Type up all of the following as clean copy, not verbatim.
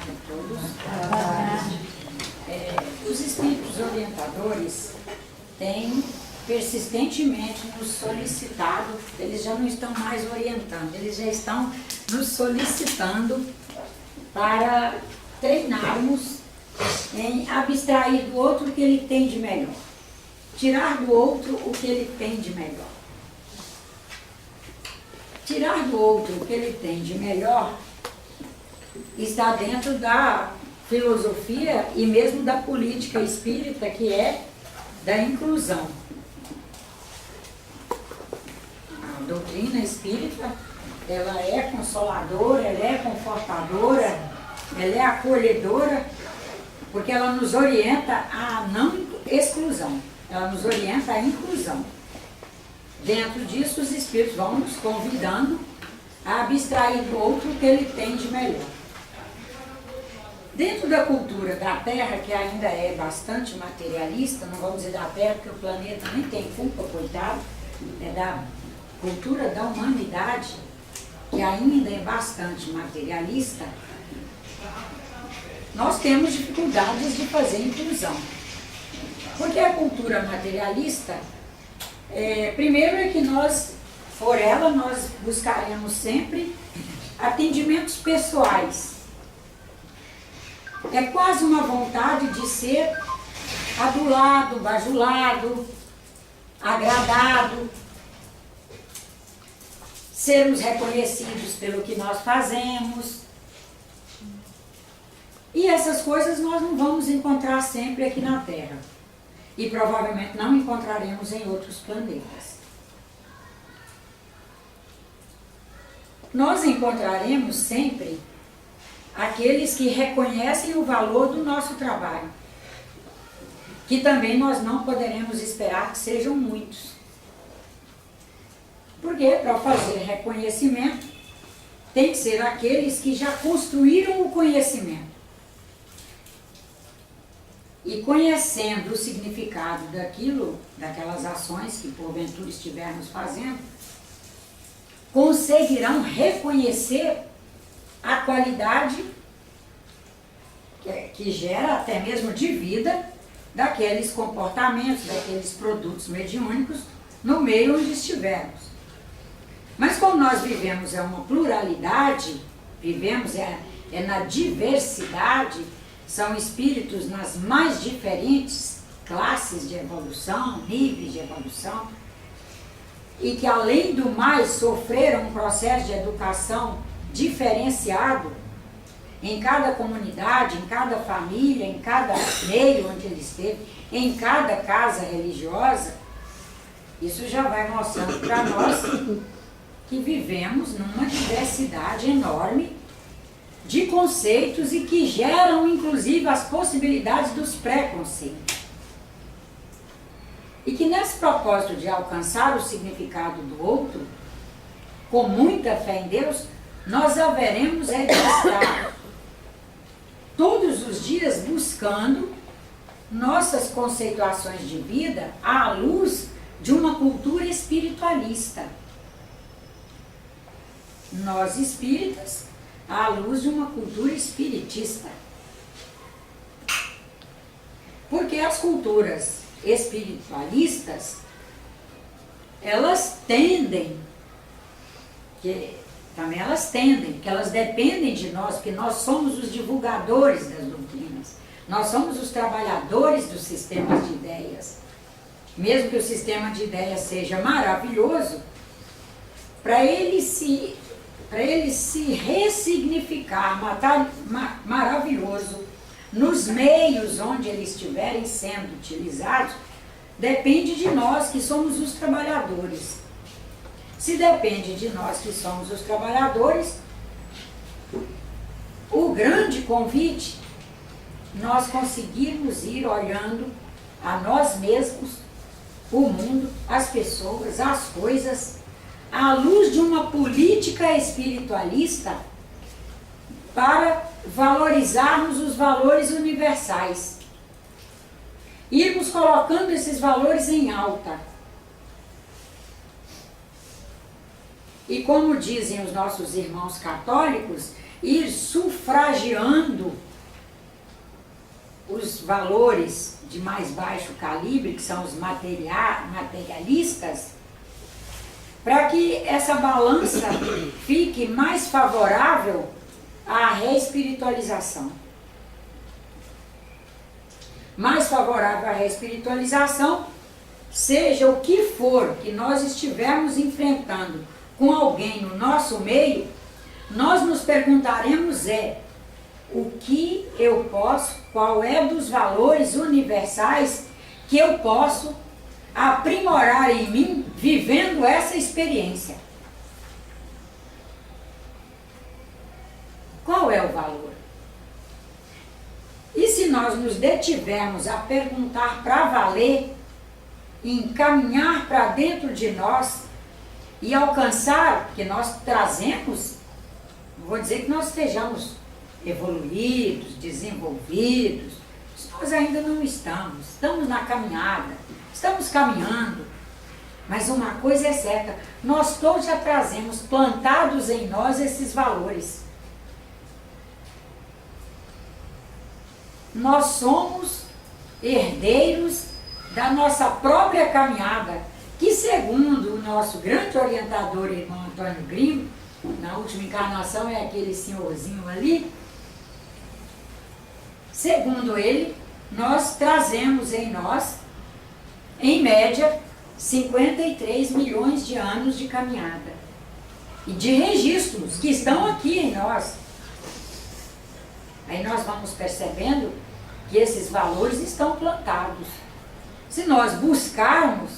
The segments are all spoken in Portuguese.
tarde a todos. Boa tarde. Os espíritos orientadores têm persistentemente nos solicitado, eles já não estão mais orientando, eles já estão nos solicitando para treinarmos em abstrair do outro o que ele tem de melhor, tirar do outro o que ele tem de melhor. Tirar do outro o que ele tem de melhor está dentro da filosofia e mesmo da política espírita, que é da inclusão. A doutrina espírita, ela é consoladora, ela é confortadora, ela é acolhedora, porque ela nos orienta a não exclusão, ela nos orienta à inclusão. Dentro disso, os espíritos vão nos convidando a abstrair do outro o que ele tem de melhor. Dentro da cultura da Terra, que ainda é bastante materialista, não vamos dizer da Terra, porque o planeta nem tem culpa, coitado, é da cultura da humanidade, que ainda é bastante materialista, nós temos dificuldades de fazer inclusão. Porque a cultura materialista, primeiro é que nós, por ela, nós buscaremos sempre atendimentos pessoais. É quase uma vontade de ser adulado, bajulado, agradado, sermos reconhecidos pelo que nós fazemos. E essas coisas nós não vamos encontrar sempre aqui na Terra. E provavelmente não encontraremos em outros planetas. Nós encontraremos sempre aqueles que reconhecem o valor do nosso trabalho, que também nós não poderemos esperar que sejam muitos. Porque para fazer reconhecimento, tem que ser aqueles que já construíram o conhecimento. E conhecendo o significado daquilo, daquelas ações que porventura estivermos fazendo, conseguirão reconhecer a qualidade que gera até mesmo de vida daqueles comportamentos, daqueles produtos mediúnicos no meio onde estivermos. Mas como nós vivemos uma pluralidade, vivemos na diversidade, são espíritos nas mais diferentes classes de evolução, níveis de evolução, e que além do mais sofreram um processo de educação diferenciado em cada comunidade, em cada família, em cada meio onde ele esteve, em cada casa religiosa. Isso já vai mostrando para nós que vivemos numa diversidade enorme de conceitos e que geram inclusive as possibilidades dos preconceitos. E que nesse propósito de alcançar o significado do outro, com muita fé em Deus, nós haveremos de estar todos os dias buscando nossas conceituações de vida à luz de uma cultura espiritualista. Nós espíritas, à luz de uma cultura espiritista. Porque as culturas espiritualistas, elas tendem, que elas dependem de nós, porque nós somos os divulgadores das doutrinas, nós somos os trabalhadores dos sistemas de ideias. Mesmo que o sistema de ideias seja maravilhoso, para ele se ressignificar maravilhoso nos meios onde eles estiverem sendo utilizados, depende de nós que somos os trabalhadores. Se depende de nós que somos os trabalhadores, o grande convite, nós conseguirmos ir olhando a nós mesmos, o mundo, as pessoas, as coisas, à luz de uma política espiritualista para valorizarmos os valores universais. Irmos colocando esses valores em alta. E como dizem os nossos irmãos católicos, ir sufragiando os valores de mais baixo calibre, que são os materialistas, para que essa balança fique mais favorável à reespiritualização. Mais favorável à reespiritualização, seja o que for que nós estivermos enfrentando com alguém no nosso meio, nós nos perguntaremos o que eu posso, qual é dos valores universais que eu posso aprimorar em mim vivendo essa experiência. Qual é o valor? E se nós nos detivermos a perguntar para valer, e encaminhar para dentro de nós e alcançar, que nós trazemos, não vou dizer que nós estejamos evoluídos, desenvolvidos, nós ainda não estamos na caminhada, estamos caminhando, mas uma coisa é certa, nós todos já trazemos plantados em nós esses valores. Nós somos herdeiros da nossa própria caminhada, que segundo o nosso grande orientador, irmão Antônio Grimo, na última encarnação é aquele senhorzinho ali, segundo ele, nós trazemos em nós, em média, 53 milhões de anos de caminhada. E de registros que estão aqui em nós. Aí nós vamos percebendo que esses valores estão plantados. Se nós buscarmos,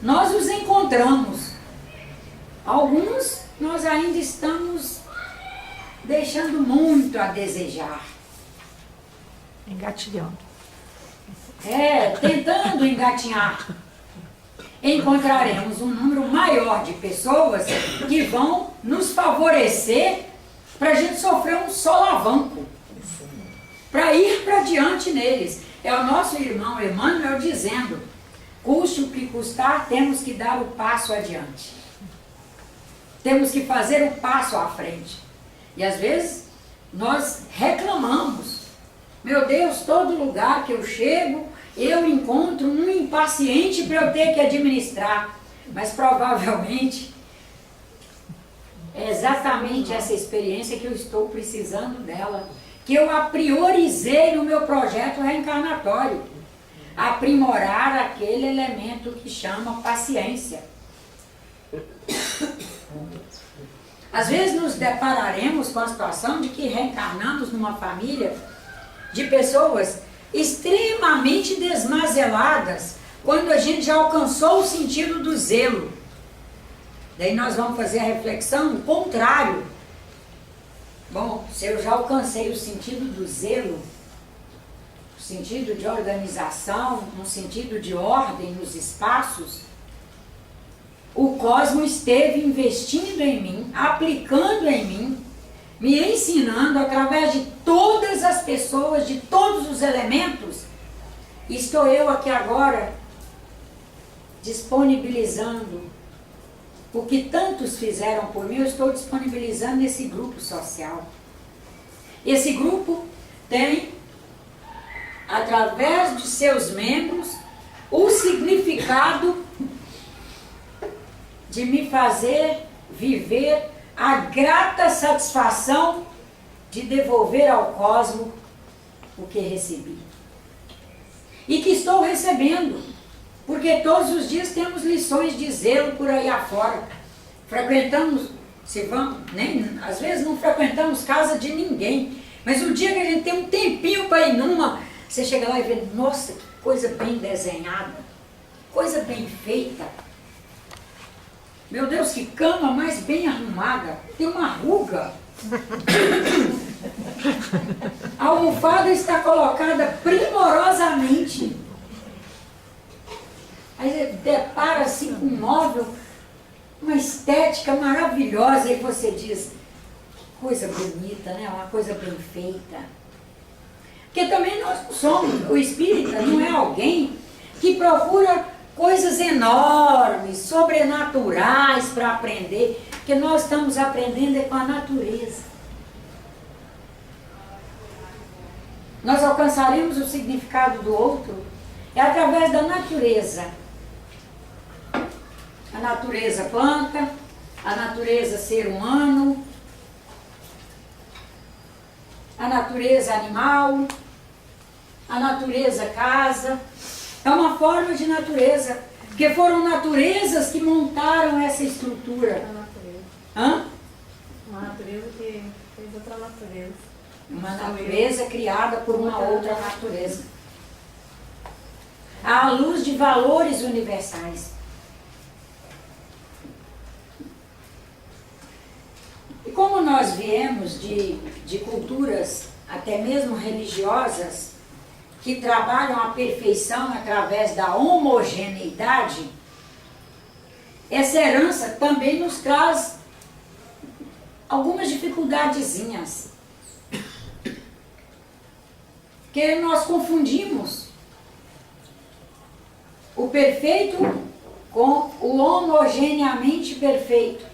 nós os encontramos. Alguns nós ainda estamos deixando muito a desejar. Engatilhando. Tentando engatinhar. Encontraremos um número maior de pessoas que vão nos favorecer para a gente sofrer um solavanco, para ir para diante neles. É o nosso irmão Emmanuel dizendo, custe o que custar, temos que dar o passo adiante. Temos que fazer o passo à frente. E às vezes nós reclamamos. Meu Deus, todo lugar que eu chego, eu encontro um impaciente para eu ter que administrar. Mas provavelmente é exatamente essa experiência que eu estou precisando dela. Que eu apriorizei no meu projeto reencarnatório. Aprimorar aquele elemento que chama paciência. Às vezes nos depararemos com a situação de que reencarnamos numa família de pessoas extremamente desmazeladas, quando a gente já alcançou o sentido do zelo. Daí nós vamos fazer a reflexão contrário. Bom, se eu já alcancei o sentido do zelo, o sentido de organização, um sentido de ordem nos espaços, o cosmos esteve investindo em mim, aplicando em mim, me ensinando através de todas as pessoas, de todos os elementos. Estou eu aqui agora disponibilizando o que tantos fizeram por mim, eu estou disponibilizando nesse grupo social. Esse grupo tem, através de seus membros, o significado de me fazer viver a grata satisfação de devolver ao cosmos o que recebi. E que estou recebendo, porque todos os dias temos lições de zelo por aí afora. Frequentamos, às vezes não frequentamos casa de ninguém, mas o dia que a gente tem um tempinho para ir numa, você chega lá e vê, nossa, que coisa bem desenhada, coisa bem feita. Meu Deus, que cama mais bem arrumada, tem uma ruga. A almofada está colocada primorosamente. Aí você depara assim com um móvel, uma estética maravilhosa, e você diz, que coisa bonita, né? Uma coisa bem feita. Porque também nós não somos, o espírita não é alguém que procura coisas enormes, sobrenaturais para aprender, porque nós estamos aprendendo é com a natureza. nós alcançaremos o significado do outro é através da natureza. A natureza planta, a natureza ser humano, a natureza animal, a natureza casa. É uma forma de natureza, porque foram naturezas que montaram essa estrutura. A natureza. Hã? Uma natureza que fez outra natureza. Uma natureza criada por uma outra natureza. À luz de valores universais. E como nós viemos de culturas, até mesmo religiosas, que trabalham a perfeição através da homogeneidade, essa herança também nos traz algumas dificuldadezinhas. Porque nós confundimos o perfeito com o homogeneamente perfeito.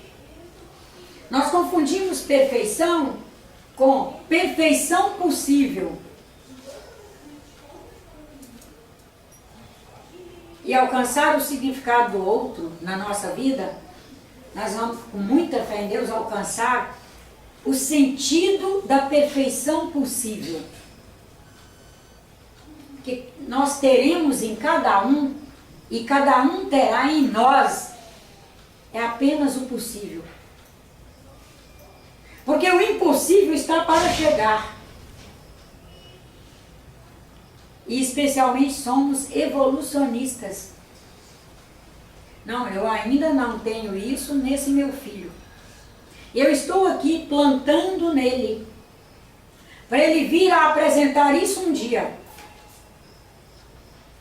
Nós confundimos perfeição com perfeição possível. E alcançar o significado do outro na nossa vida, nós vamos, com muita fé em Deus, alcançar o sentido da perfeição possível. Que nós teremos em cada um, e cada um terá em nós, é apenas o possível. Porque o impossível está para chegar. E especialmente somos evolucionistas. Não, eu ainda não tenho isso nesse meu filho. Eu estou aqui plantando nele, para ele vir a apresentar isso um dia.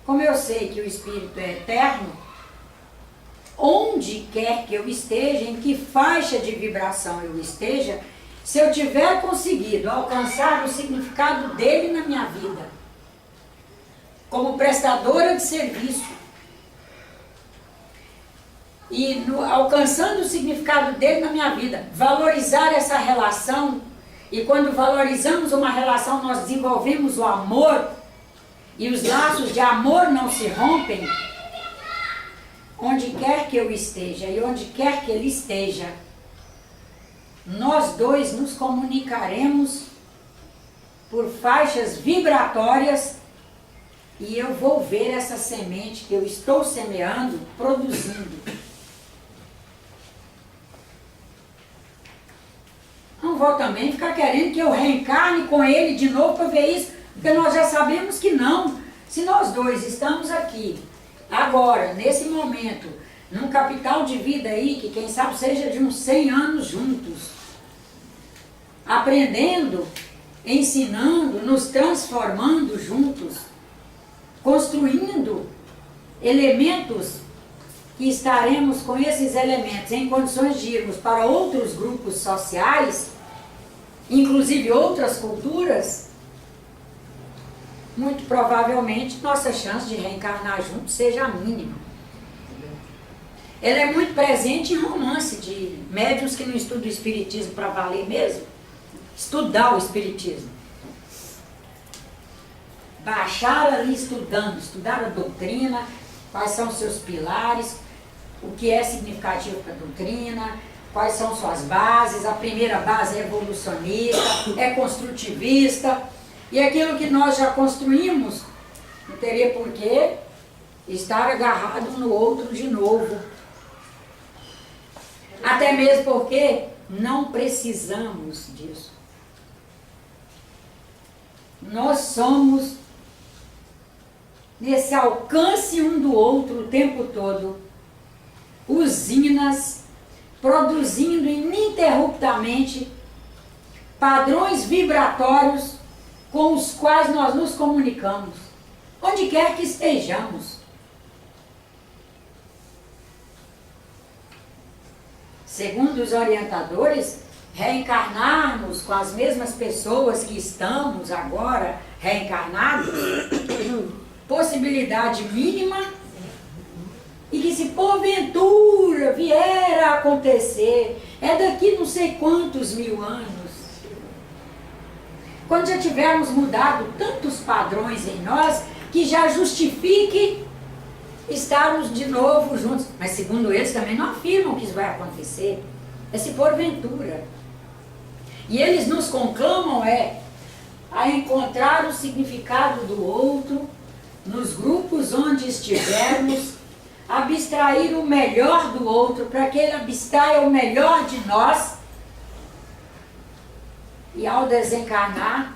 Como eu sei que o Espírito é eterno, onde quer que eu esteja, em que faixa de vibração eu esteja, se eu tiver conseguido alcançar o significado dele na minha vida, como prestadora de serviço, e alcançando o significado dele na minha vida, valorizar essa relação, e quando valorizamos uma relação, nós desenvolvemos o amor, e os laços de amor não se rompem, onde quer que eu esteja e onde quer que ele esteja, nós dois nos comunicaremos por faixas vibratórias e eu vou ver essa semente que eu estou semeando produzindo. Não vou também ficar querendo que eu reencarne com ele de novo para ver isso, porque nós já sabemos que não. Se nós dois estamos aqui, agora, nesse momento, num capital de vida aí, que quem sabe seja de uns 100 anos juntos, aprendendo, ensinando, nos transformando juntos, construindo elementos que estaremos com esses elementos em condições de irmos para outros grupos sociais, inclusive outras culturas, muito provavelmente nossa chance de reencarnar juntos seja a mínima. Ela é muito presente em romance de médiuns que não estudam o espiritismo para valer mesmo. Estudar o espiritismo. Baixar ali estudando, estudar a doutrina, quais são os seus pilares, o que é significativo para a doutrina, quais são suas bases. A primeira base é evolucionista, é construtivista, e aquilo que nós já construímos, não teria por que estar agarrado um no outro de novo. Até mesmo porque não precisamos disso. Nós somos, nesse alcance um do outro o tempo todo, usinas produzindo ininterruptamente padrões vibratórios com os quais nós nos comunicamos, onde quer que estejamos. Segundo os orientadores, reencarnarmos com as mesmas pessoas que estamos agora reencarnados, possibilidade mínima, e que se porventura vier a acontecer, é daqui não sei quantos mil anos. quando já tivermos mudado tantos padrões em nós, que já justifique estarmos de novo juntos. Mas segundo eles também não afirmam que isso vai acontecer. É se porventura. E eles nos conclamam a encontrar o significado do outro nos grupos onde estivermos, abstrair o melhor do outro para que ele abstraia o melhor de nós e ao desencarnar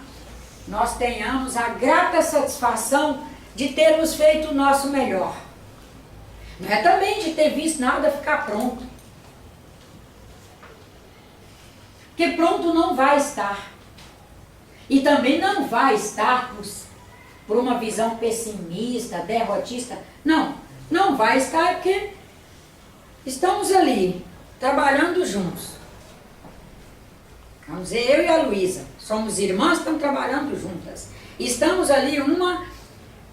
nós tenhamos a grata satisfação de termos feito o nosso melhor. Não é também de ter visto nada ficar pronto. Porque pronto não vai estar. E também não vai estar por uma visão pessimista, derrotista. Não, não vai estar porque estamos ali, trabalhando juntos. Vamos dizer, eu e a Luísa, somos irmãs, estamos trabalhando juntas. Estamos ali uma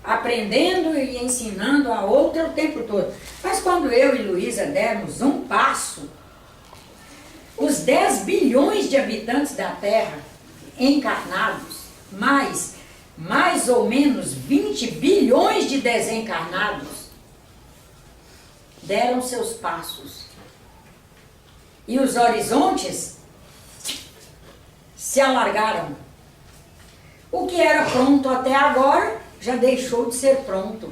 aprendendo e ensinando a outra o tempo todo. Mas quando eu e Luísa dermos um passo, os 10 bilhões de habitantes da Terra encarnados, mais ou menos 20 bilhões de desencarnados, deram seus passos. E os horizontes se alargaram. O que era pronto até agora já deixou de ser pronto.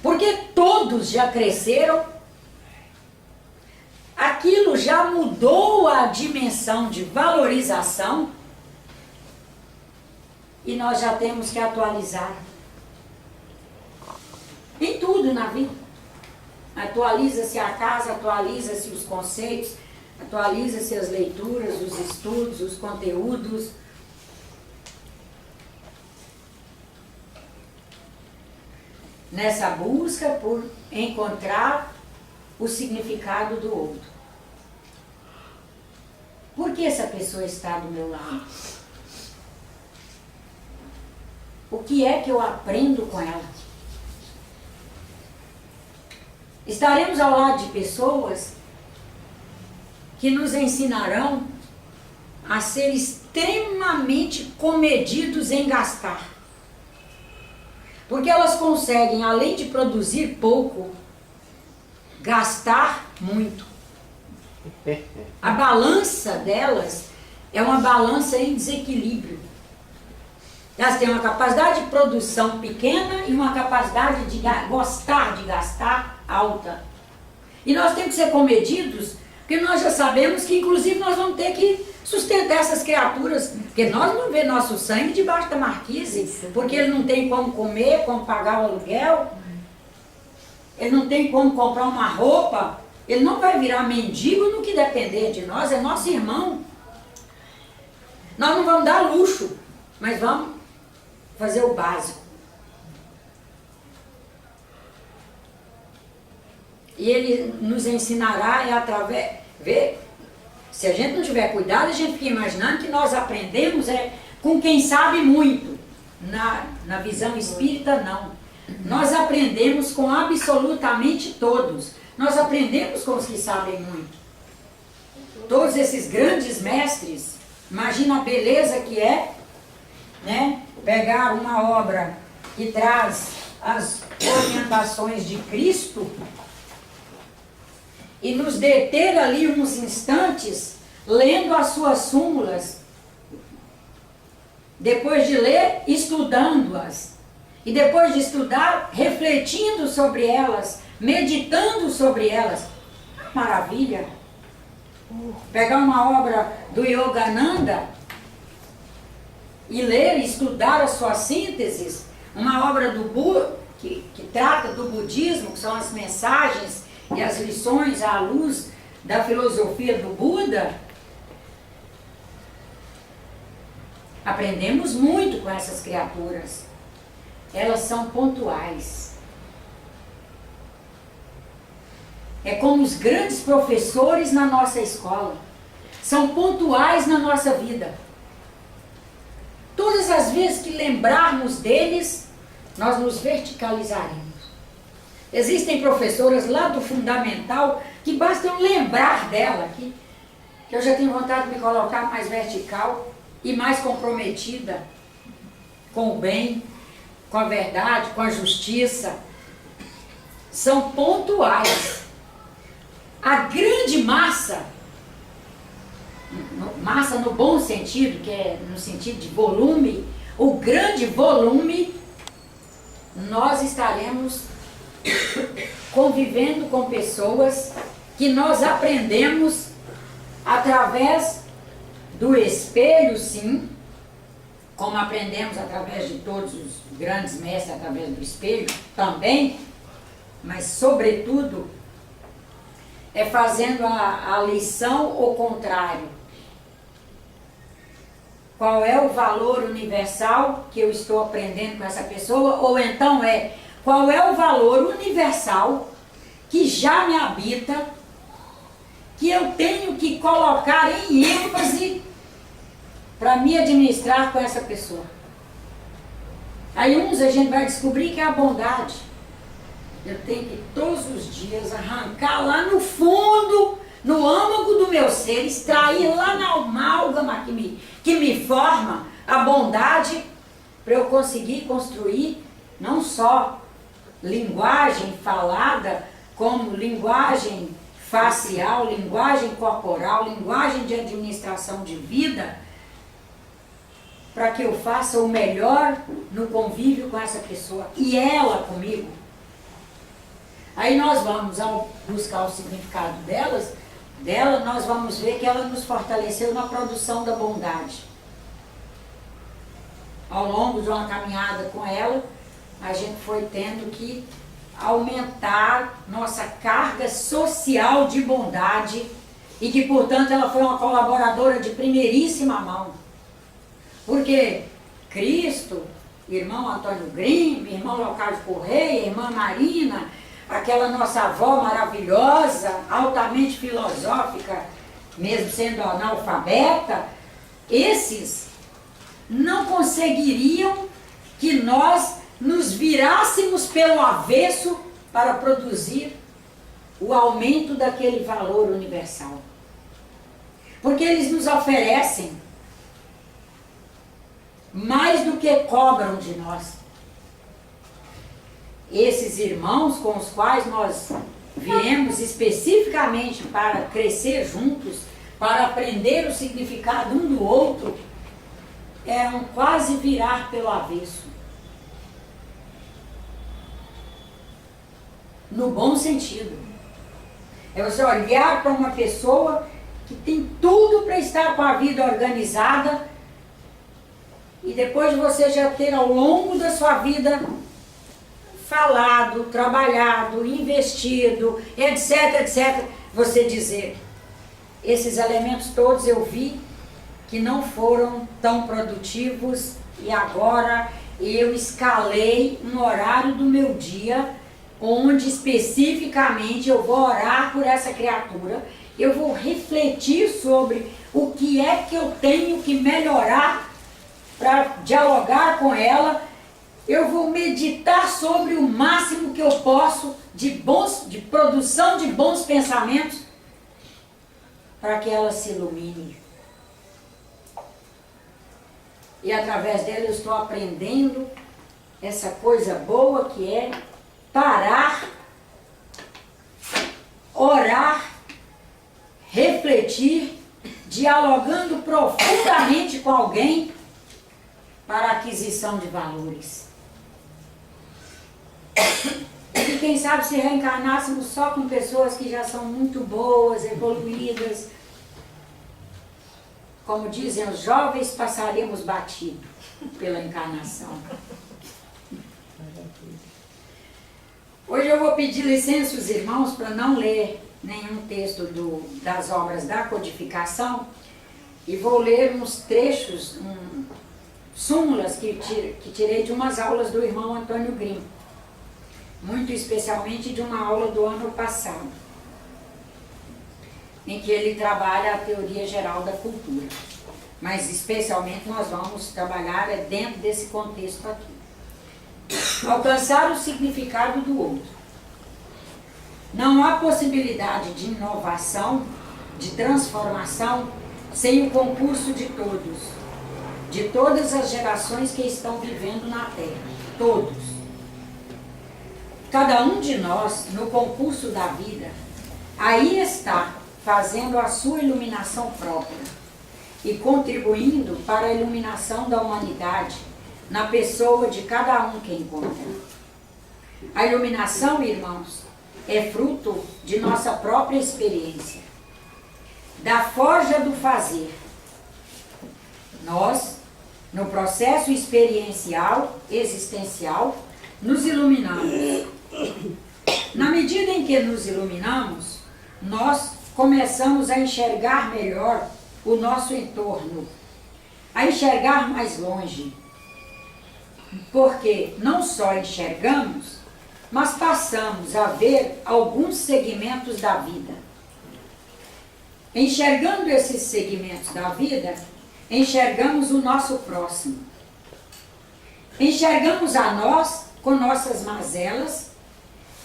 Porque todos já cresceram, aquilo já mudou a dimensão de valorização e nós já temos que atualizar. Em tudo na vida. Atualiza-se a casa, atualiza-se os conceitos, atualiza-se as leituras, os estudos, os conteúdos. Nessa busca por encontrar o significado do outro. Por que essa pessoa está do meu lado? O que é que eu aprendo com ela? Estaremos ao lado de pessoas que nos ensinarão a ser extremamente comedidos em gastar. Porque elas conseguem, além de produzir pouco, gastar muito. A balança delas é uma balança em desequilíbrio. Elas têm uma capacidade de produção pequena e uma capacidade de gostar de gastar alta. E nós temos que ser comedidos, porque nós já sabemos que inclusive nós vamos ter que sustentar essas criaturas, porque nós não vemos nosso sangue debaixo da marquise, porque ele não tem como comer, como pagar o aluguel, ele não tem como comprar uma roupa, ele não vai virar mendigo no que depender de nós, é nosso irmão. Nós não vamos dar luxo, mas vamos fazer o básico. E ele nos ensinará através... Se a gente não tiver cuidado, a gente fica imaginando que nós aprendemos com quem sabe muito. Na visão espírita, não. Nós aprendemos com absolutamente todos. Nós aprendemos com os que sabem muito. Todos esses grandes mestres, imagina a beleza que é, né? Pegar uma obra que traz as orientações de Cristo e nos deter ali uns instantes, lendo as suas súmulas, depois de ler, estudando-as, e depois de estudar, refletindo sobre elas, meditando sobre elas. Maravilha! Pegar uma obra do Yogananda e ler e estudar as suas sínteses, uma obra do Buda, que trata do budismo, que são as mensagens e as lições à luz da filosofia do Buda. Aprendemos muito com essas criaturas. Elas são pontuais. É como os grandes professores na nossa escola. São pontuais na nossa vida. Todas as vezes que lembrarmos deles, nós nos verticalizaremos. Existem professoras lá do fundamental que basta eu lembrar dela, que eu já tenho vontade de me colocar mais vertical e mais comprometida com o bem, com a verdade, com a justiça, são pontuais. A grande massa, massa no bom sentido, que é no sentido de volume, o grande volume, nós estaremos convivendo com pessoas que nós aprendemos através do espelho, sim, como aprendemos através de todos os grandes mestres, através do espelho também, mas sobretudo é fazendo a lição ao contrário. Qual é o valor universal que eu estou aprendendo com essa pessoa? Ou então qual é o valor universal que já me habita, que eu tenho que colocar em ênfase para me administrar com essa pessoa. Aí a gente vai descobrir que é a bondade. Eu tenho que todos os dias arrancar lá no fundo, no âmago do meu ser, extrair lá na amálgama que me forma a bondade, para eu conseguir construir não só linguagem falada, como linguagem facial, linguagem corporal, linguagem de administração de vida, para que eu faça o melhor no convívio com essa pessoa e ela comigo. Aí nós vamos, ao buscar o significado dela, nós vamos ver que ela nos fortaleceu na produção da bondade. Ao longo de uma caminhada com ela, a gente foi tendo que aumentar nossa carga social de bondade e que, portanto, ela foi uma colaboradora de primeiríssima mão. Porque Cristo, irmão Antônio Grimm, irmão Leocádio Correia, irmã Marina, aquela nossa avó maravilhosa, altamente filosófica, mesmo sendo analfabeta, esses não conseguiriam que nós nos virássemos pelo avesso para produzir o aumento daquele valor universal. Porque eles nos oferecem mais do que cobram de nós. Esses irmãos com os quais nós viemos especificamente para crescer juntos, para aprender o significado um do outro, eram quase virar pelo avesso. No bom sentido. É você olhar para uma pessoa que tem tudo para estar com a vida organizada e depois de você já ter ao longo da sua vida falado, trabalhado, investido, etc, etc, você dizer, esses elementos todos eu vi que não foram tão produtivos e agora eu escalei um horário do meu dia onde especificamente eu vou orar por essa criatura, eu vou refletir sobre o que é que eu tenho que melhorar para dialogar com ela, eu vou meditar sobre o máximo que eu posso de produção de bons pensamentos para que ela se ilumine. E através dela eu estou aprendendo essa coisa boa que é parar, orar, refletir, dialogando profundamente com alguém para a aquisição de valores. E quem sabe se reencarnássemos só com pessoas que já são muito boas, evoluídas, como dizem os jovens, passaremos batido pela encarnação. Hoje eu vou pedir licença aos irmãos para não ler nenhum texto das obras da codificação e vou ler uns trechos, súmulas que tirei de umas aulas do irmão Antônio Grimm, muito especialmente de uma aula do ano passado, em que ele trabalha a teoria geral da cultura. Mas especialmente nós vamos trabalhar dentro desse contexto aqui. Alcançar o significado do outro. Não há possibilidade de inovação, de transformação, sem o concurso de todos. de todas as gerações que estão vivendo na Terra. Todos. Cada um de nós, no concurso da vida, aí está, fazendo a sua iluminação própria e contribuindo para a iluminação da humanidade na pessoa de cada um que encontra. A iluminação, irmãos, é fruto de nossa própria experiência, da forja do fazer. Nós, no processo experiencial, existencial, nos iluminamos. Na medida em que nos iluminamos, nós começamos a enxergar melhor o nosso entorno, a enxergar mais longe, porque não só enxergamos, mas passamos a ver alguns segmentos da vida. Enxergando esses segmentos da vida, enxergamos o nosso próximo. Enxergamos a nós com nossas mazelas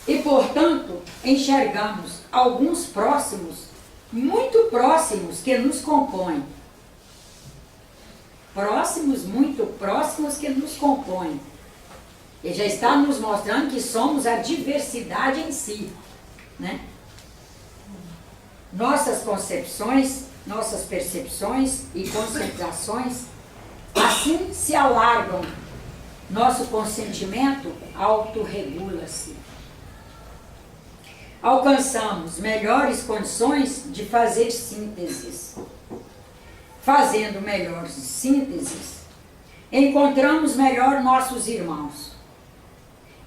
e, portanto, enxergamos alguns próximos, muito próximos, que nos compõem. Próximos, muito próximos, que nos compõem. Ele já está nos mostrando que somos a diversidade em si, né? Nossas concepções, nossas percepções e concentrações assim se alargam. Nosso consentimento autorregula-se. Alcançamos melhores condições de fazer sínteses. Fazendo melhores sínteses, encontramos melhor nossos irmãos.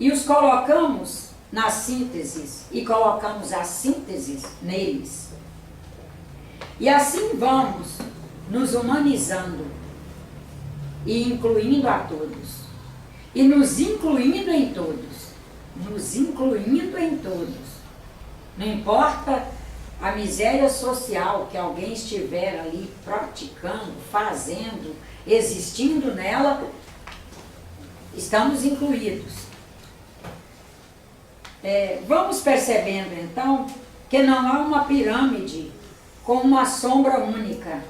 E os colocamos nas sínteses e colocamos as sínteses neles. E assim vamos nos humanizando e incluindo a todos. E nos incluindo em todos. Nos incluindo em todos. Não importa a miséria social que alguém estiver ali praticando, fazendo, existindo nela, estamos incluídos. Vamos percebendo então que não há uma pirâmide com uma sombra única.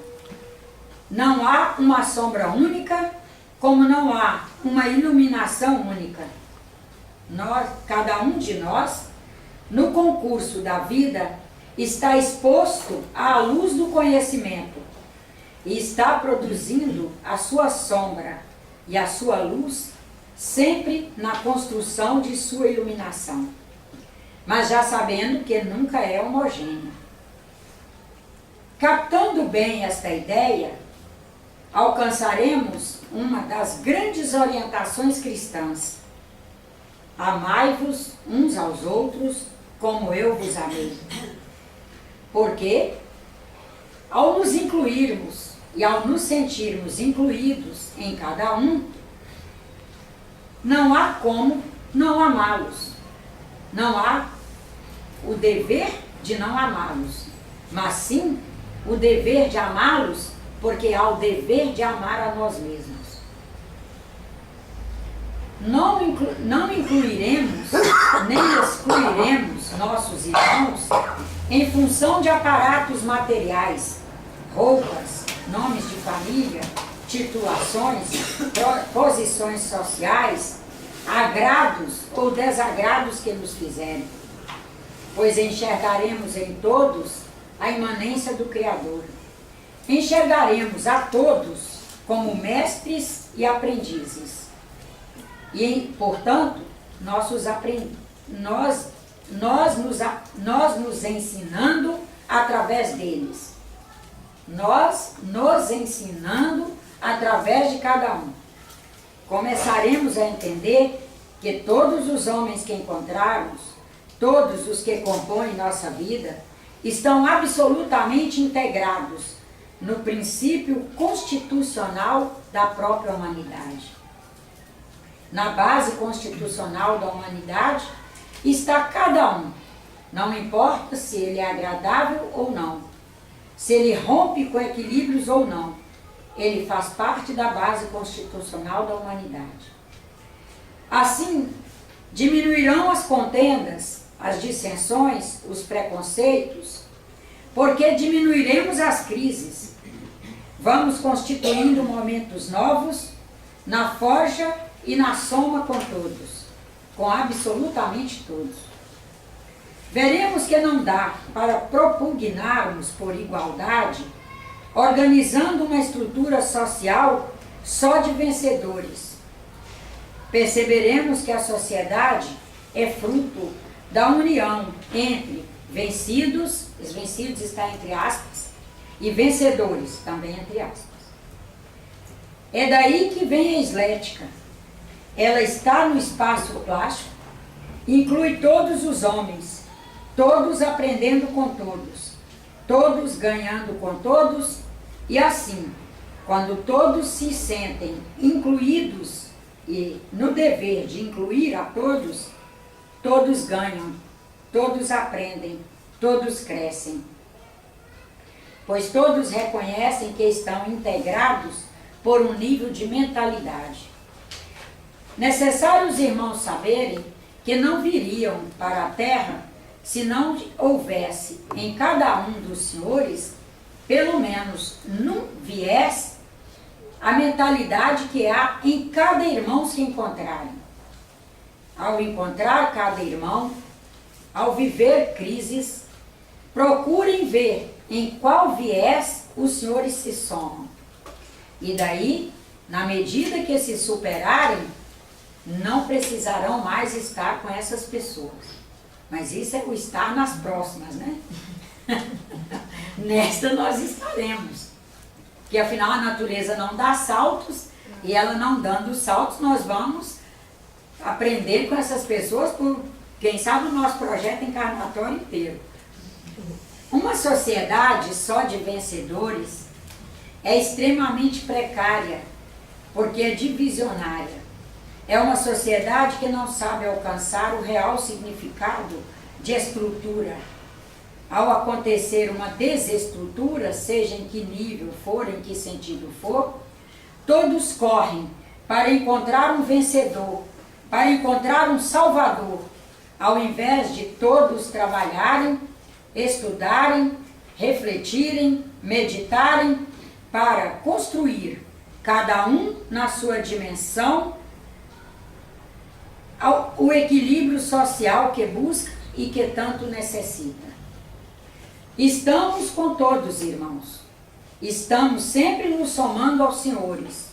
Não há uma sombra única, como não há uma iluminação única. Cada um de nós, no concurso da vida, está exposto à luz do conhecimento e está produzindo a sua sombra e a sua luz sempre na construção de sua iluminação, mas já sabendo que nunca é homogênea. Captando bem esta ideia, alcançaremos uma das grandes orientações cristãs: amai-vos uns aos outros como eu vos amei. Porque, ao nos incluirmos e ao nos sentirmos incluídos em cada um, não há como não amá-los. Não há o dever de não amá-los, mas sim o dever de amá-los, porque há o dever de amar a nós mesmos. Não incluiremos, nem excluiremos nossos irmãos em função de aparatos materiais, roupas, nomes de família, titulações, posições sociais, agrados ou desagrados que nos fizerem, pois enxergaremos em todos a imanência do Criador. Enxergaremos a todos como mestres e aprendizes. E, portanto, nós nos ensinando através deles. Nós nos ensinando através de cada um. Começaremos a entender que todos os homens que encontrarmos, todos os que compõem nossa vida, estão absolutamente integrados no princípio constitucional da própria humanidade. Na base constitucional da humanidade está cada um. Não importa se ele é agradável ou não, se ele rompe com equilíbrios ou não, ele faz parte da base constitucional da humanidade. Assim, diminuirão as contendas, as dissensões, os preconceitos, porque diminuiremos as crises, vamos constituindo momentos novos na forja e na soma com todos, com absolutamente todos. Veremos que não dá para propugnarmos por igualdade, organizando uma estrutura social só de vencedores. Perceberemos que a sociedade é fruto da união entre vencidos, os vencidos está entre aspas, e vencedores, também entre aspas. É daí que vem a eslética. Ela está no espaço plástico, inclui todos os homens, todos aprendendo com todos, todos ganhando com todos, e assim, quando todos se sentem incluídos e no dever de incluir a todos, todos ganham, todos aprendem, todos crescem. Pois todos reconhecem que estão integrados por um nível de mentalidade. Necessário os irmãos saberem que não viriam para a terra se não houvesse em cada um dos senhores, pelo menos num viés, a mentalidade que há em cada irmão se encontrarem. Ao encontrar cada irmão, ao viver crises, procurem ver em qual viés os senhores se somam. E daí, na medida que se superarem, não precisarão mais estar com essas pessoas. Mas isso é o estar nas próximas, né? Nesta nós estaremos. Porque afinal a natureza não dá saltos, e ela não dando saltos, nós vamos aprender com essas pessoas por, quem sabe, o nosso projeto encarnatório inteiro. Uma sociedade só de vencedores é extremamente precária, porque é divisionária. É uma sociedade que não sabe alcançar o real significado de estrutura. Ao acontecer uma desestrutura, seja em que nível for, em que sentido for, todos correm para encontrar um vencedor, para encontrar um salvador, ao invés de todos trabalharem, estudarem, refletirem, meditarem, para construir, cada um na sua dimensão, o equilíbrio social que busca e que tanto necessita. Estamos com todos, irmãos. Estamos sempre nos somando aos senhores.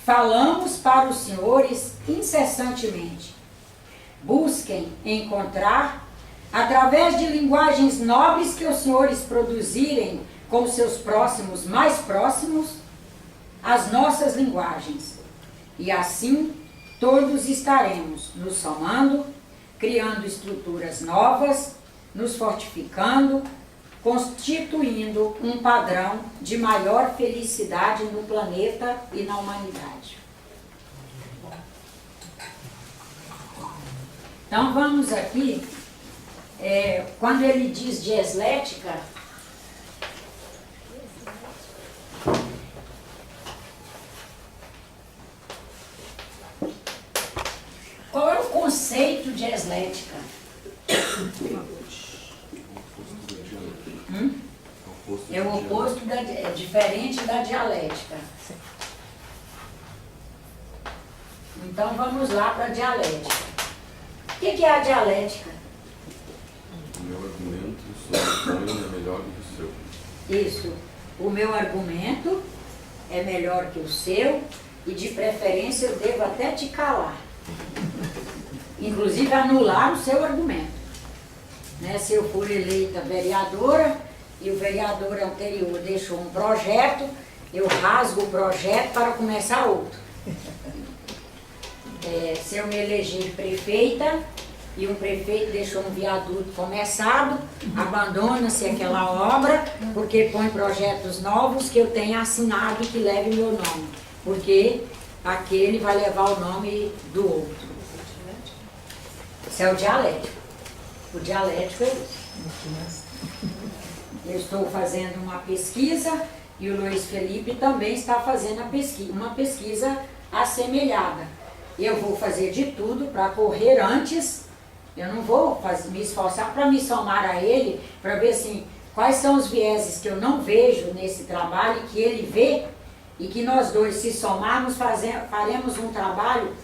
Falamos para os senhores incessantemente. Busquem encontrar, através de linguagens nobres que os senhores produzirem com seus próximos mais próximos, as nossas linguagens. E assim, todos estaremos nos somando, criando estruturas novas, nos fortificando, constituindo um padrão de maior felicidade no planeta e na humanidade. Então vamos aqui, quando ele diz de eslética, qual é o conceito de eslética? É o oposto, é diferente da dialética. Então vamos lá para a dialética. O que é a dialética? O meu argumento sobre o sonho é melhor do que o seu. Isso. O meu argumento é melhor que o seu e de preferência eu devo até te calar. Inclusive anular o seu argumento. Né? Se eu for eleita vereadora e o vereador anterior deixou um projeto, eu rasgo o projeto para começar outro. Se eu me eleger prefeita e um prefeito deixou um viaduto começado, abandona-se aquela obra porque põe projetos novos que eu tenha assinado que leve o meu nome, porque aquele vai levar o nome do outro. Isso é o dialético. O dialético é isso. Eu estou fazendo uma pesquisa e o Luiz Felipe também está fazendo uma pesquisa assemelhada. Eu vou fazer de tudo para correr antes, eu não vou me esforçar para me somar a ele, para ver assim, quais são os vieses que eu não vejo nesse trabalho, que ele vê, e que nós dois, se somarmos, faremos um trabalho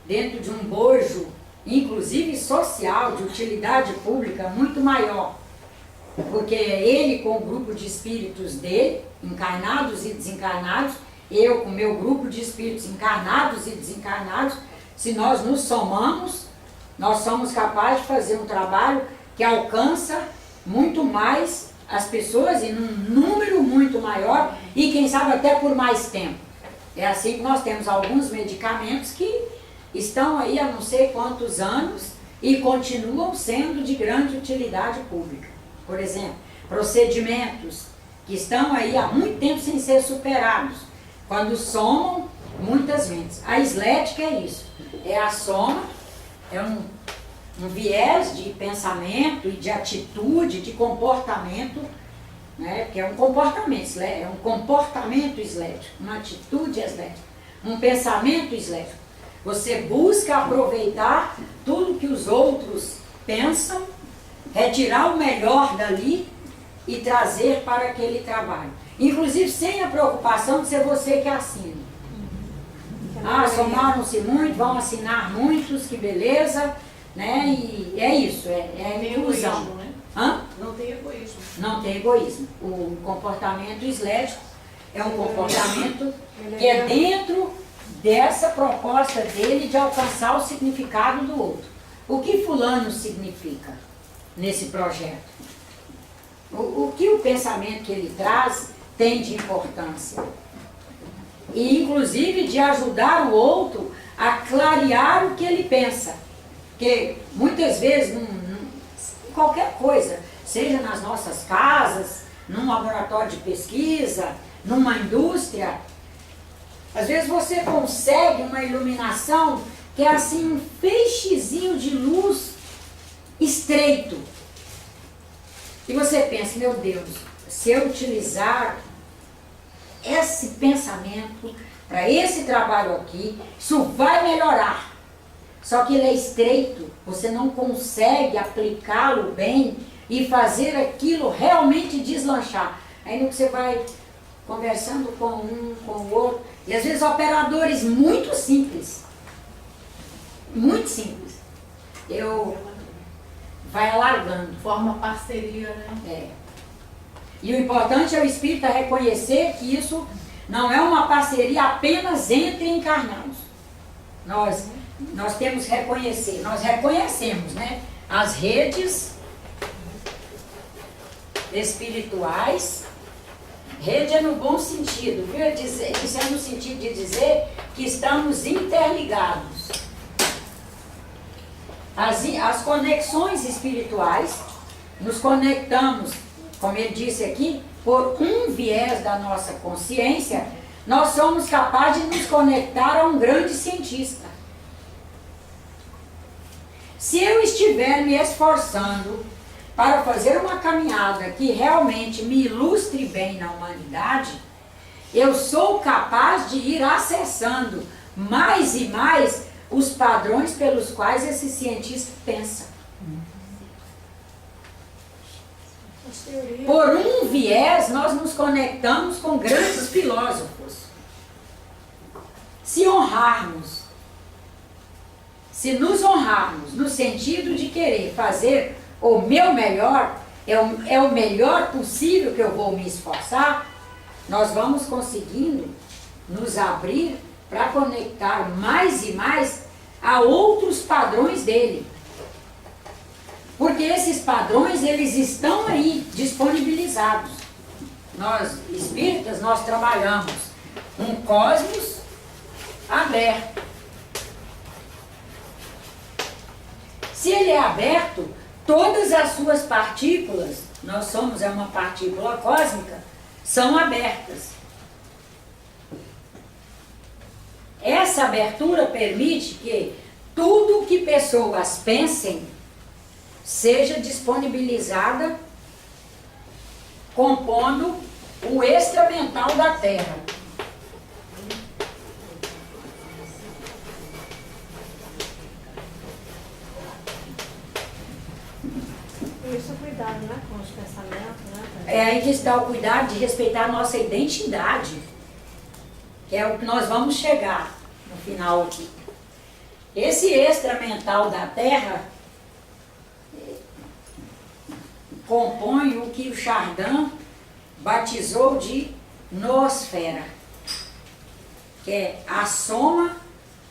dentro de um bojo, inclusive social, de utilidade pública, muito maior. Porque ele com o grupo de espíritos dele, encarnados e desencarnados, eu com o meu grupo de espíritos encarnados e desencarnados, se nós nos somamos, nós somos capazes de fazer um trabalho que alcança muito mais as pessoas e num número muito maior e quem sabe até por mais tempo. É assim que nós temos alguns medicamentos que estão aí há não sei quantos anos e continuam sendo de grande utilidade pública. Por exemplo, procedimentos que estão aí há muito tempo sem ser superados, quando somam muitas mentes. A eslética é isso, é a soma, é um viés de pensamento e de atitude, de comportamento, né? Que é um comportamento, é um comportamento eslético, uma atitude eslética, um pensamento eslético. Você busca aproveitar tudo que os outros pensam, retirar o melhor dali e trazer para aquele trabalho. Inclusive sem a preocupação de ser você que assina. Ah, somaram-se muito, vão assinar muitos, que beleza, né? E é isso, é inclusão. Egoísmo, né? Hã? Não tem egoísmo. Não tem egoísmo. O comportamento eslético é um comportamento que é dentro dessa proposta dele de alcançar o significado do outro. O que fulano significa nesse projeto? O que o pensamento que ele traz tem de importância? E inclusive de ajudar o outro a clarear o que ele pensa. Porque muitas vezes, qualquer coisa, seja nas nossas casas, num laboratório de pesquisa, numa indústria, às vezes você consegue uma iluminação que é assim um feixezinho de luz estreito. E você pensa, meu Deus, se eu utilizar esse pensamento para esse trabalho aqui, isso vai melhorar. Só que ele é estreito, você não consegue aplicá-lo bem e fazer aquilo realmente deslanchar. Aí no que você vai conversando com um, com o outro, e às vezes operadores muito simples, vai alargando. Forma parceria, né? É. E o importante é o espírita reconhecer que isso não é uma parceria apenas entre encarnados. Nós temos que reconhecer, nós reconhecemos, né? As redes espirituais, rede é no bom sentido, viu? Isso é no sentido de dizer que estamos interligados. As conexões espirituais, nos conectamos, como ele disse aqui, por um viés da nossa consciência, nós somos capazes de nos conectar a um grande cientista. Se eu estiver me esforçando para fazer uma caminhada que realmente me ilustre bem na humanidade, eu sou capaz de ir acessando mais e mais os padrões pelos quais esse cientista pensa. Por um viés, nós nos conectamos com grandes filósofos. Se honrarmos, se nos honrarmos no sentido de querer fazer o meu melhor, é o melhor possível que eu vou me esforçar, nós vamos conseguindo nos abrir para conectar mais e mais a outros padrões dele. Porque esses padrões, eles estão aí, disponibilizados. Nós, espíritas, nós trabalhamos um cosmos aberto. Se ele é aberto, todas as suas partículas, nós somos uma partícula cósmica, são abertas. Essa abertura permite que tudo que pessoas pensem seja disponibilizada compondo o extramental da Terra. E isso cuidado, né? Com os pensamentos, né? É aí que está o cuidado de respeitar a nossa identidade, que é o que nós vamos chegar no final aqui. Esse extramental da Terra compõe o que o Chardin batizou de noosfera, que é a soma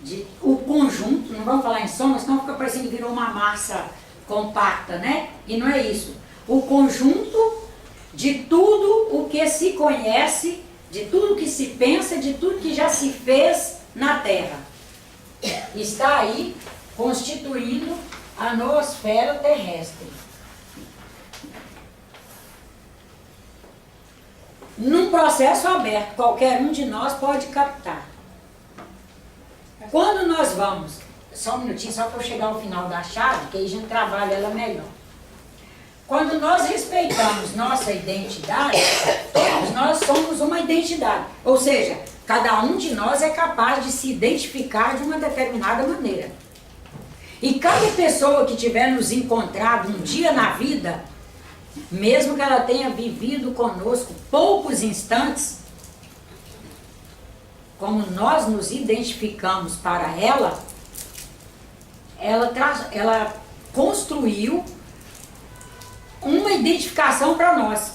de o conjunto, não vamos falar em soma, senão fica parecendo que virou uma massa compacta, né? E não é isso. O conjunto de tudo o que se conhece, de tudo que se pensa, de tudo que já se fez na Terra. Está aí constituindo a noosfera terrestre. Num processo aberto, qualquer um de nós pode captar. Quando nós vamos, só um minutinho, só para eu chegar ao final da chave, que aí a gente trabalha ela melhor. Quando nós respeitamos nossa identidade, todos nós somos uma identidade. Ou seja, cada um de nós é capaz de se identificar de uma determinada maneira. E cada pessoa que tiver nos encontrado um dia na vida, mesmo que ela tenha vivido conosco poucos instantes, como nós nos identificamos para ela, ela construiu uma identificação para nós.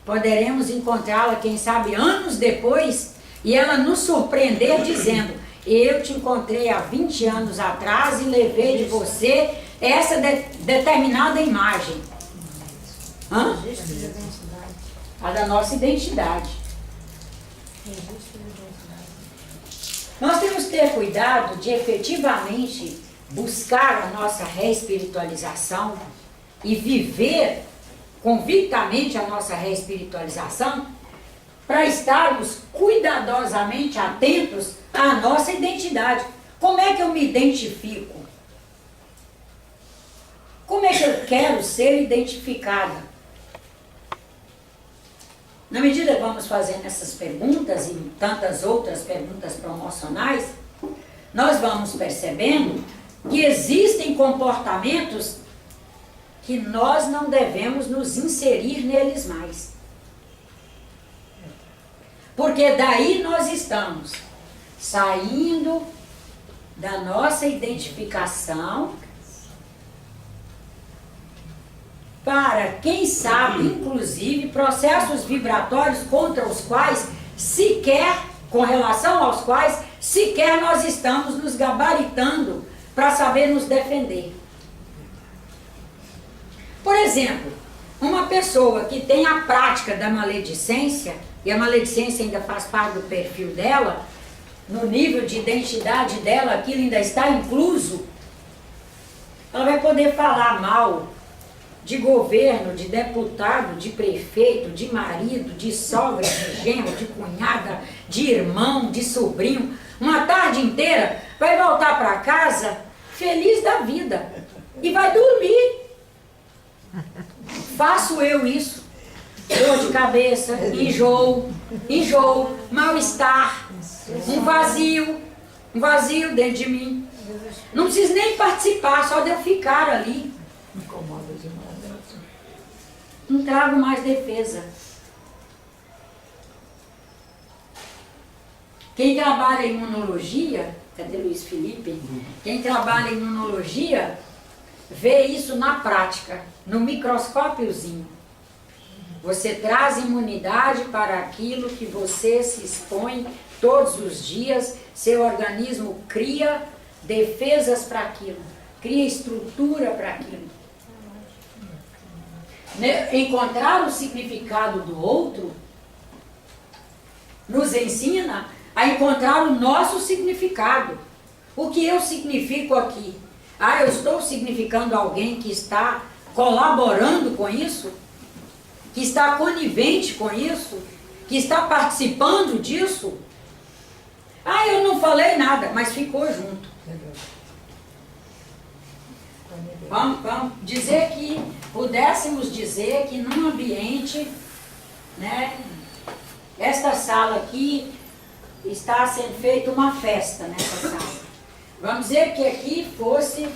Poderemos encontrá-la, quem sabe, anos depois, e ela nos surpreender dizendo: eu te encontrei há 20 anos atrás e levei de você essa determinada imagem. Hã? A da nossa identidade. Nós temos que ter cuidado de efetivamente buscar a nossa reespiritualização e viver convictamente a nossa reespiritualização para estarmos cuidadosamente atentos à nossa identidade. Como é que eu me identifico? Como é que eu quero ser identificada? Na medida que vamos fazendo essas perguntas e tantas outras perguntas promocionais, nós vamos percebendo que existem comportamentos que nós não devemos nos inserir neles mais. Porque daí nós estamos saindo da nossa identificação para, quem sabe, inclusive, processos vibratórios contra os quais sequer, com relação aos quais sequer nós estamos nos gabaritando para saber nos defender. Por exemplo, uma pessoa que tem a prática da maledicência, e a maledicência ainda faz parte do perfil dela, no nível de identidade dela, aquilo ainda está incluso, ela vai poder falar mal de governo, de deputado, de prefeito, de marido, de sogra, de genro, de cunhada, de irmão, de sobrinho, uma tarde inteira, vai voltar para casa feliz da vida e vai dormir. Faço eu isso. Dor de cabeça, enjoo, mal-estar, um vazio dentro de mim. Não preciso nem participar, só de eu ficar ali. Incomoda demais. Não trago mais defesa. Quem trabalha em imunologia, cadê Luiz Felipe? Quem trabalha em imunologia vê isso na prática, no microscópiozinho. Você traz imunidade para aquilo que você se expõe todos os dias, seu organismo cria defesas para aquilo, cria estrutura para aquilo. Encontrar o significado do outro nos ensina a encontrar o nosso significado. O que eu significo aqui? Eu estou significando alguém que está colaborando com isso? Que está conivente com isso? Que está participando disso? Eu não falei nada, mas ficou junto. Vamos dizer que, pudéssemos dizer que num ambiente, né, esta sala aqui está sendo feita uma festa nessa sala. Vamos dizer que aqui fosse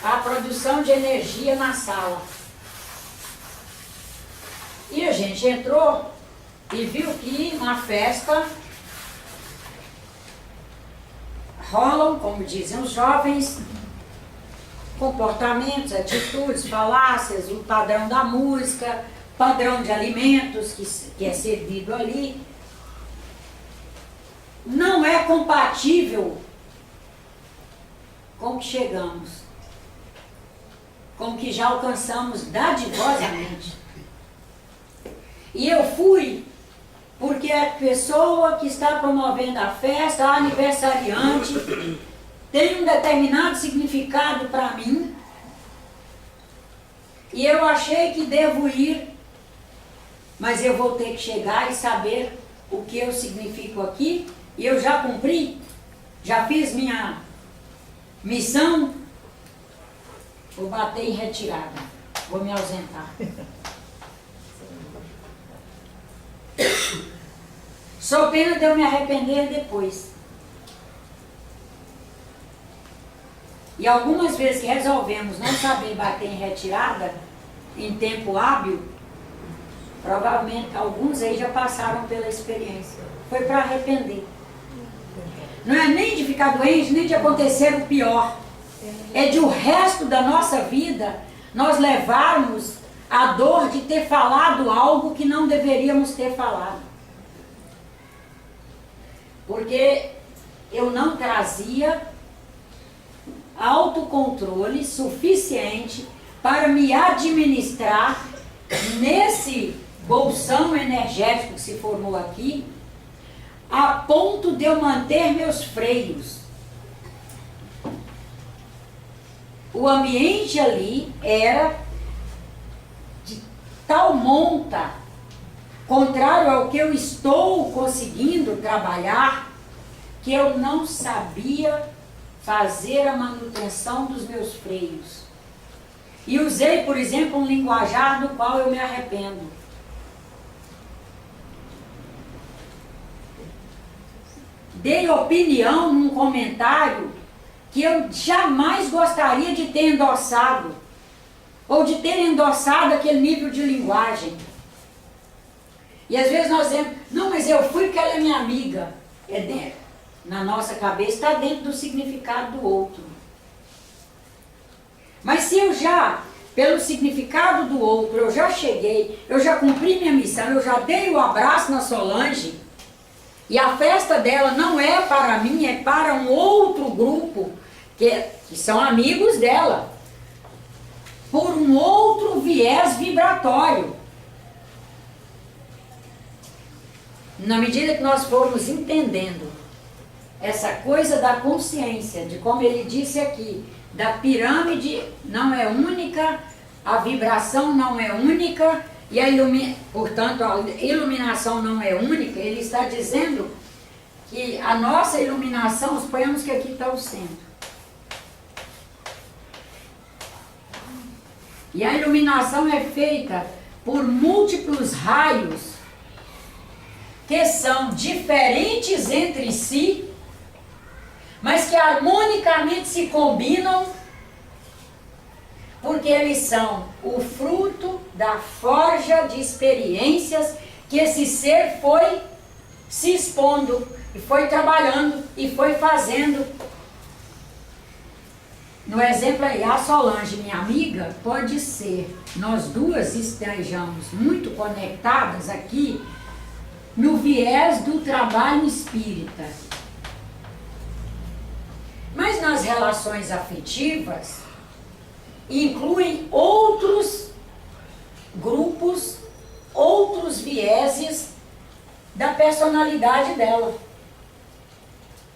a produção de energia na sala. E a gente entrou e viu que na festa rolam, como dizem os jovens, comportamentos, atitudes, falácias, o padrão da música, padrão de alimentos que é servido ali. Não é compatível com o que chegamos, com o que já alcançamos dadivosamente. E eu fui porque a pessoa que está promovendo a festa, a aniversariante, tem um determinado significado para mim, e eu achei que devo ir, mas eu vou ter que chegar e saber o que eu significo aqui, e eu já cumpri, já fiz minha missão, vou bater em retirada, vou me ausentar. Sou pena de eu me arrepender depois. E algumas vezes que resolvemos não saber bater em retirada, em tempo hábil, provavelmente alguns aí já passaram pela experiência. Foi para arrepender. Não é nem de ficar doente, nem de acontecer o pior. É de o resto da nossa vida nós levarmos a dor de ter falado algo que não deveríamos ter falado. Porque eu não trazia autocontrole suficiente para me administrar nesse bolsão energético que se formou aqui, a ponto de eu manter meus freios. O ambiente ali era de tal monta, contrário ao que eu estou conseguindo trabalhar, que eu não sabia fazer a manutenção dos meus freios. E usei, por exemplo, um linguajar do qual eu me arrependo. Dei opinião num comentário que eu jamais gostaria de ter endossado, ou de ter endossado aquele nível de linguagem. E às vezes nós dizemos, não, mas eu fui porque ela é minha amiga. É dentro, na nossa cabeça, está dentro do significado do outro. Mas se eu já, pelo significado do outro, eu já cheguei, eu já cumpri minha missão, eu já dei o abraço na Solange, e a festa dela não é para mim, é para um outro grupo, que são amigos dela, por um outro viés vibratório. Na medida que nós formos entendendo essa coisa da consciência, de como ele disse aqui, da pirâmide não é única, a vibração não é única, e portanto a iluminação não é única, ele está dizendo que a nossa iluminação, suponhamos que aqui está o centro. E a iluminação é feita por múltiplos raios que são diferentes entre si, mas que harmonicamente se combinam, porque eles são o fruto da forja de experiências que esse ser foi se expondo, e foi trabalhando, e foi fazendo. No exemplo aí, a Solange, minha amiga, pode ser, nós duas estejamos muito conectadas aqui, no viés do trabalho espírita. Mas nas relações afetivas, incluem outros grupos, outros vieses da personalidade dela.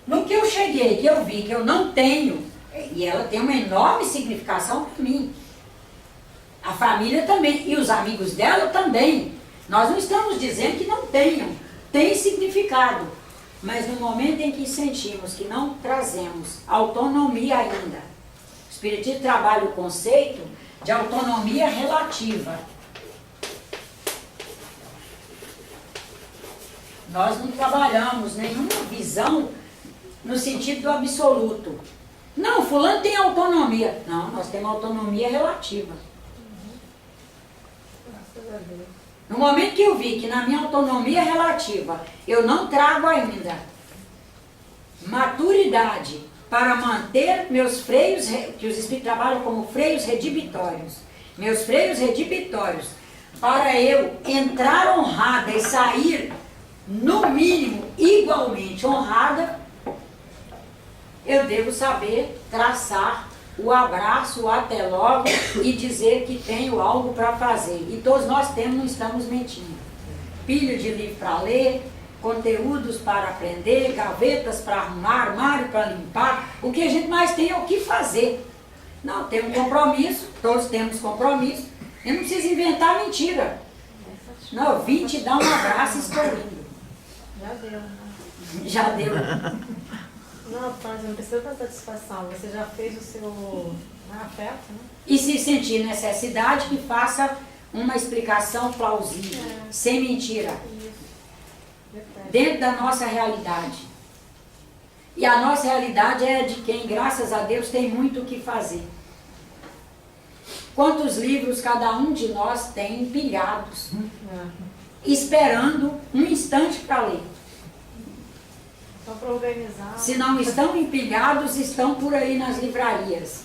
No que eu cheguei, que eu vi que eu não tenho, e ela tem uma enorme significação para mim, a família também, e os amigos dela também. Nós não estamos dizendo que não tenham, tem significado, mas no momento em que sentimos que não trazemos autonomia ainda, o Espiritismo trabalha o conceito de autonomia relativa. Nós não trabalhamos nenhuma visão no sentido do absoluto. Não, fulano tem autonomia. Não, nós temos autonomia relativa. Graças a Deus. No momento que eu vi que na minha autonomia relativa eu não trago ainda maturidade para manter meus freios, que os espíritos trabalham como freios redibitórios, meus freios redibitórios, para eu entrar honrada e sair, no mínimo, igualmente honrada, eu devo saber traçar o abraço, o até logo e dizer que tenho algo para fazer. E todos nós temos, não estamos mentindo. Pilha de livro para ler, conteúdos para aprender, gavetas para arrumar, armário para limpar. O que a gente mais tem é o que fazer. Não, tem um compromisso, todos temos compromisso. Eu não preciso inventar mentira. Não, eu vim te dar um abraço e estou indo. Já deu, né? Já deu. Não, mas não precisa da satisfação. Você já fez o seu afeto, né? E se sentir necessidade, que faça uma explicação plausível, sem mentira, Isso. Verdade. dentro da nossa realidade. E a nossa realidade é de quem, graças a Deus, tem muito o que fazer. Quantos livros cada um de nós tem empilhados, esperando um instante para ler. Só para organizar. Se não estão empilhados, estão por aí nas livrarias.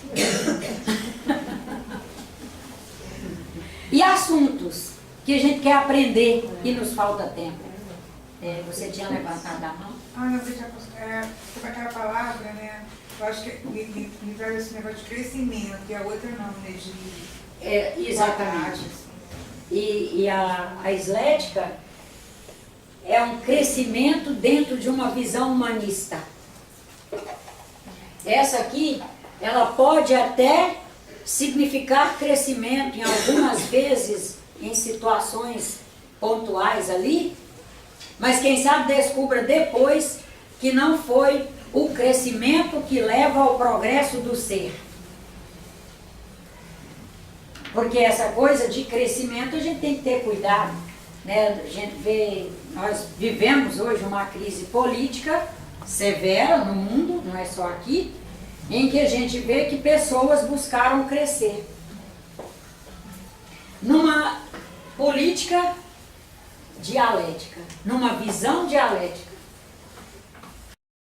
E assuntos que a gente quer aprender e nos falta tempo. Você tinha levantado a mão? Ah, não, deixa sobre aquela palavra, né? Eu acho que me traz esse negócio de crescimento, e a outra não, né? Exatamente. E a eslética é um crescimento dentro de uma visão humanista. Essa aqui, ela pode até significar crescimento em algumas vezes, em situações pontuais ali, mas quem sabe descubra depois que não foi o crescimento que leva ao progresso do ser. Porque essa coisa de crescimento a gente tem que ter cuidado, né? A gente vê, nós vivemos hoje uma crise política severa no mundo, não é só aqui, em que a gente vê que pessoas buscaram crescer. Numa política dialética, numa visão dialética.